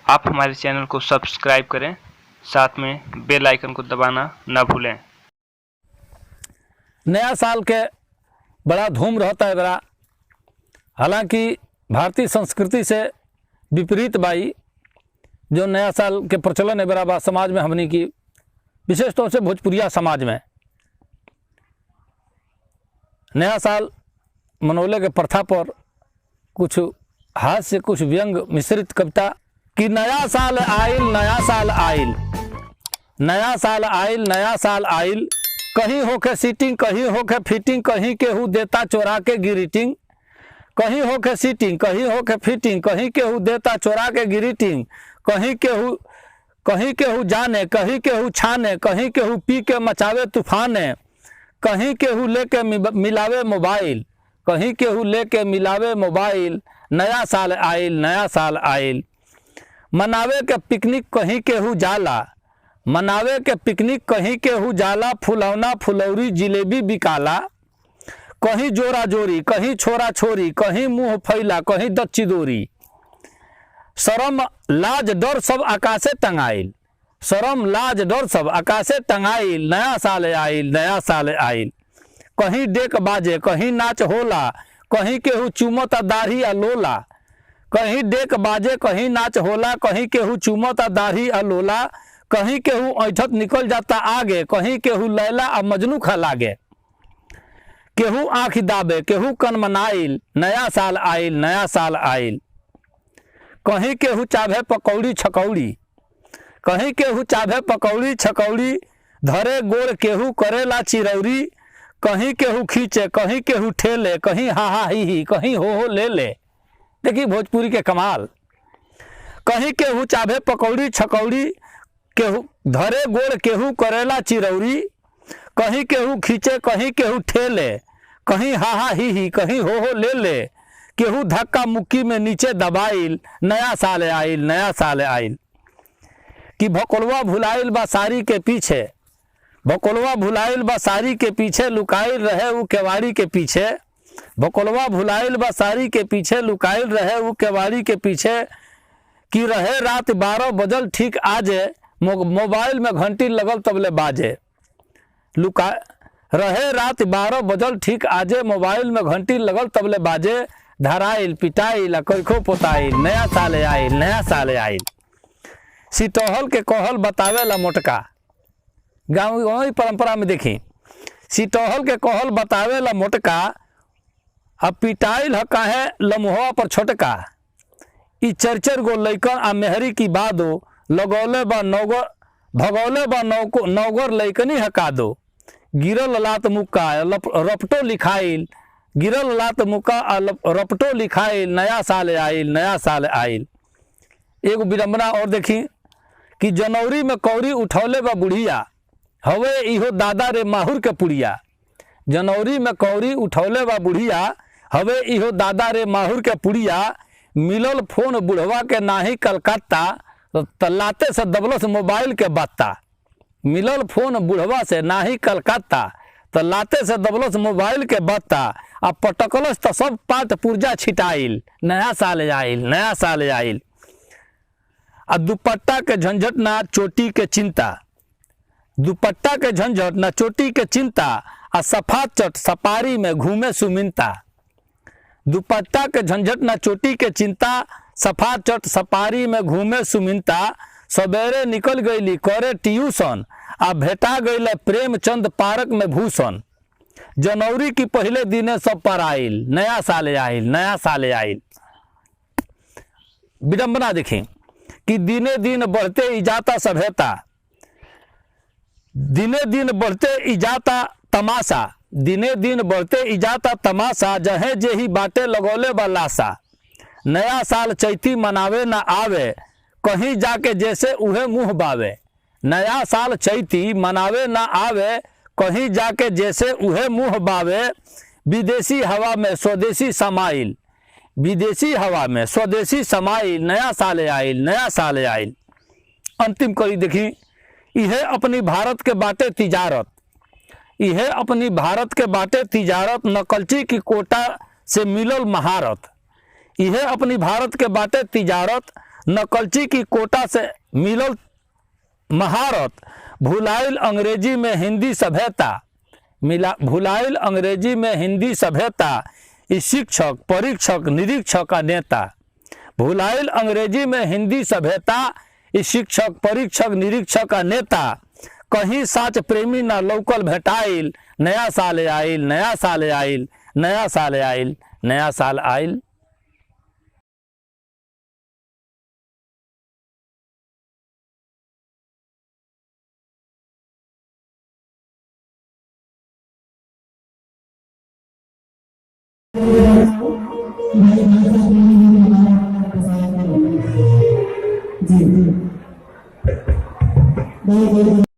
आप हमारे चैनल को सब्सक्राइब करें, साथ में बेल आइकन को दबाना न भूलें। नया साल के बड़ा धूम रहता है बड़ा, हालांकि भारतीय संस्कृति से विपरीत बाई जो नया साल के प्रचलन है बड़ा समाज में हमनी की, विशेष तौर से भोजपुरिया समाज में नया साल मनौले के प्रथा पर कुछ हास्य कुछ व्यंग मिश्रित कविता कि नया साल आइल नया साल आइल, नया साल आइल नया साल आइल, कहीं होके सीटिंग कहीं होके फिटिंग, कहीं केहू देता चोरा के गिरीटिंग, कहीं होके सीटिंग कहीं होके फिटिंग, कहीं केहू देता चोरा के गिरीटिंग, कहीं केहू जाने कहीं केहू छाने, कहीं केहू पी के मचावे तूफाने, कहीं केहू लेके मिलावे मोबाइल, कहीं केहू लेके मिलावे मोबाइल, नया साल आइल नया साल आइल। मनावे के पिकनिक कहीं केहू जाला, मनावे के पिकनिक कहीं केहू जाला, फुलौना फुलौरी जिलेबी बिकाला, कहीं जोरा जोरी कहीं छोरा छोरी, कहीं मुंह फैला कहीं दच्ची दोरी, शरम लाज डर सब आकाशे टंगाइल, शरम लाज डर सब आकाशे टंगाइल, नया साल आइल नया साल आइल। कहीं डेक बाजे कहीं नाच होला, कहीं केहू चुमता दाढ़ी आ लोला, कहीं डेक बाजे कहीं नाच होला, कहीं केहू चुमता दाढ़ी आ लोला, कहीं केहू ऐठत निकल जाता आगे, कहीं केहू लैला आ मजनू खा लागे, केहू आँख दाबे केहू कन मनाइल, नया साल आइल नया साल आइल। कहीं केहू चाभे पकौड़ी छकौड़ी, कहीं केहू चाभे पकौड़ी छकौड़ी, धरे गोड़ केहू करेला चिरौरी, कहीं केहू खींचे कहीं केहू ठेले, कहीं हा हा ही कहीं हो ले ले। देखिए भोजपुरी के कमाल, कहीं केहू चाभे पकौड़ी छकौड़ी, केहू धरे गोड़ केहू करेला चिरौरी, कहीं केहू खींचे कहीं केहू ठेले, कहीं हा हा ही कहीं हो ले ले, केहू धक्का मुक्की में नीचे दबाइल, नया साल आइल नया साल आइल। कि भकोलवा भुलाइल बा साड़ी के पीछे, भकोलवा भुलाइल बा साड़ी के पीछे, लुकाइल रहे वो केवाड़ी के पीछे, भकोलवा भुलाइल बा साड़ी के पीछे, लुकाइल रहे वो केवाड़ी के पीछे, कि रहे रात 12 बजल ठीक आजे, मोबाइल में घंटी लगल तबले बाजे, लुका रहे रात 12 बजल ठीक आजे, मोबाइल में घंटी लगल तबले बाजे, धराइल पिटाइल कईखो पोताइल, नया साल आइल नया साल आइल। सिटोहल के कहल बतावेला मोटका, गाँव परंपरा में देखी, सिटोहल के कहल बतावेला मोटका, अब पिटाइल है काहे लम्होआ पर छोटका, ई चरचर गो लैकन आ मेहरी की बादो, लगौले बा नौगर भगौले बा नौगर लैकनी हका दो, गिरल लात मुक्का रपटो लिखाइल, गिरल लात मुक्का रपटो लिखाइल, नया साल आइल नया साल आइल। एगो विडंबना और देखी कि जनवरी में कौड़ी उठौले बा बुढ़िया, हवे इहो दादा रे माहुर के पुड़िया, जनवरी में कौड़ी उठौले बा बुढ़िया, हवे इहो दादा रे माहुर के पुड़िया, मिलल फोन बुढ़वा के नाही कलकत्ता, तलाते से दबलस मोबाइल के बत्ता, मिलल फोन बुढ़वा से नाही कलकत्ता, तलाते से दबलस मोबाइल के बत्ता, अब पटकलस तो सब पाट पुर्जा छिटाइल, नया साल आइल नया साल आइल। आ दुपट्टा के झंझट ना चोटी के चिंता, दुपट्टा के झंझट ना चोटी के चिंता, आ सफा चट सपारी में घूमे सुमिनता, दुपट्टा के झंझट ना चोटी के चिंता, सफा चट सपारी में घूमे सुमिनता, सवेरे निकल गईली करे ट्यूशन, आ भेटा गईले प्रेमचंद पार्क में भूषण, जनवरी की पहले दिने सब पर आइल, नया साल आइल नया साल आइल। विडंबना देखें कि दिने दिन बढ़ते इजाता सभ्यता, दिने दिन बढ़ते इजाता तमाशा, दिने दिन बढ़ते इजाता तमाशा, जहे जेही बाटे लगौले बलासा, नया साल चैती मनावे ना आवे, कहीं जाके जैसे उहे मुँह बावे, नया साल चैती मनावे ना आवे, कहीं जाके जैसे उहे मुँह बावे, विदेशी हवा में स्वदेशी समाइल, विदेशी हवा में स्वदेशी समाइल, नया साल आइल नया साल आइल। अंतिम कड़ी देखी, यह अपनी भारत के बाटे तिजारत, यह अपनी भारत के बाटे तिजारत, नकलची की कोटा से मिलल महारत, यह अपनी भारत के बाटे तिजारत, नकलची की कोटा से मिलल महारत, भुलाइल अंग्रेजी में हिंदी सभ्यता, भुलाइल अंग्रेजी में हिंदी सभ्यता, इस शिक्षक परीक्षक निरीक्षक का नेता। भुलाइल अंग्रेजी में हिंदी सभ्यता, इस शिक्षक परीक्षक निरीक्षक का नेता। कहीं साच प्रेमी ना लौकल भेटाइल, नया साल आइल, नया साल आइल, नया साल आइल, नया साल आइल। जी